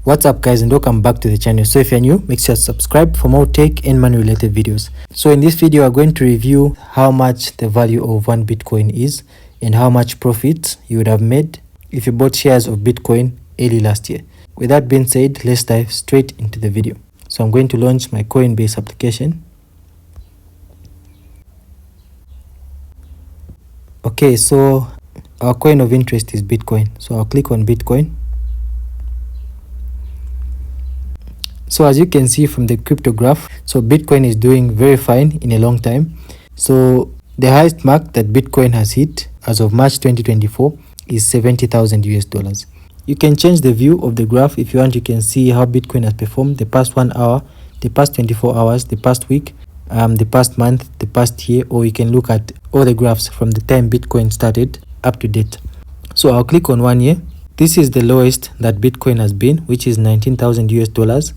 What's up guys, and welcome back to the channel. So if you're new, make sure to subscribe for more tech and money related videos. So in this video we're going to review how much the value of one Bitcoin is and how much profit you would have made if you bought shares of Bitcoin early last year. With that being said, let's dive straight into the video. So I'm going to launch my Coinbase application. Okay, so our coin of interest is Bitcoin. So I'll click on Bitcoin. So as you can see from the crypto graph, so Bitcoin is doing very fine in a long time. So the highest mark that Bitcoin has hit as of March 2024 is $70,000. You can change the view of the graph if you want. You can see how Bitcoin has performed the past 1 hour, the past 24 hours, the past week, the past month, the past year, or you can look at all the graphs from the time Bitcoin started up to date. So I'll click on 1 year. This is the lowest that Bitcoin has been, which is $19,000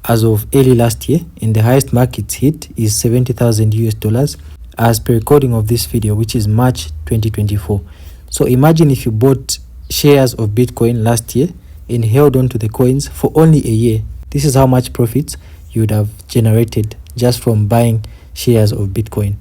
as of early last year, and the highest mark it's hit is $70,000 as per recording of this video, which is March 2024. So imagine if you bought shares of Bitcoin last year and held on to the coins for only a year. This is how much profits you would have generated just from buying shares of Bitcoin.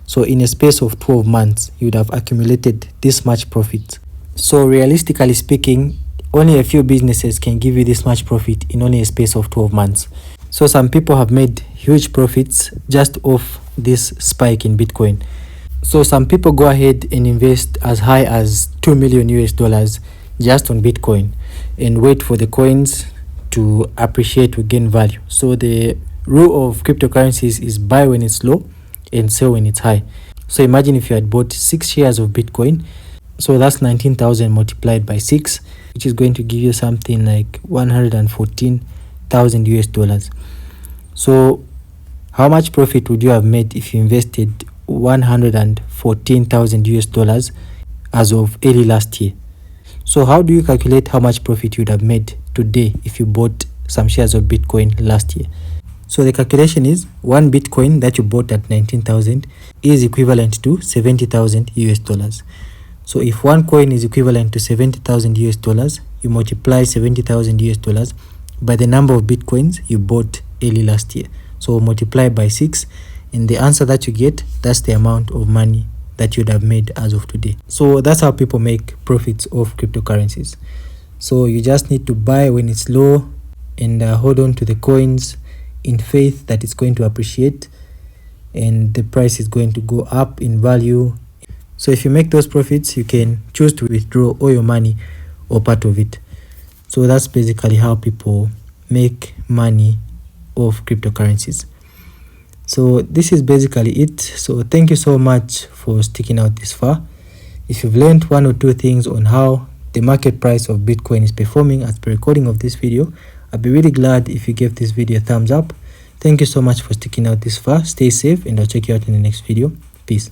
So in a space of 12 months, you would have accumulated this much profit. So realistically speaking, only a few businesses can give you this much profit in only a space of 12 months. So some people have made huge profits just off this spike in Bitcoin. So some people go ahead and invest as high as $2 million just on Bitcoin and wait for the coins to appreciate or gain value. So the rule of cryptocurrencies is buy when it's low and sell when it's high. So imagine if you had bought 6 shares of Bitcoin. So that's 19,000 multiplied by 6, which is going to give you something like $114,000. So how much profit would you have made if you invested $114,000 as of early last year? So how do you calculate how much profit you would have made today if you bought some shares of Bitcoin last year? So the calculation is 1 Bitcoin that you bought at 19,000 is equivalent to $70,000. So if one coin is equivalent to $70,000, you multiply $70,000 by the number of Bitcoins you bought early last year. So multiply by 6, and the answer that you get, that's the amount of money that you'd have made as of today. So that's how people make profits of cryptocurrencies. So you just need to buy when it's low and hold on to the coins in faith that it's going to appreciate and the price is going to go up in value. So if you make those profits, you can choose to withdraw all your money or part of it. So that's basically how people make money off cryptocurrencies. So this is basically it. So thank you so much for sticking out this far. If you've learned 1 or 2 things on how the market price of Bitcoin is performing as per recording of this video, I'd be really glad if you gave this video a thumbs up. Thank you so much for sticking out this far. Stay safe, and I'll check you out in the next video. Peace.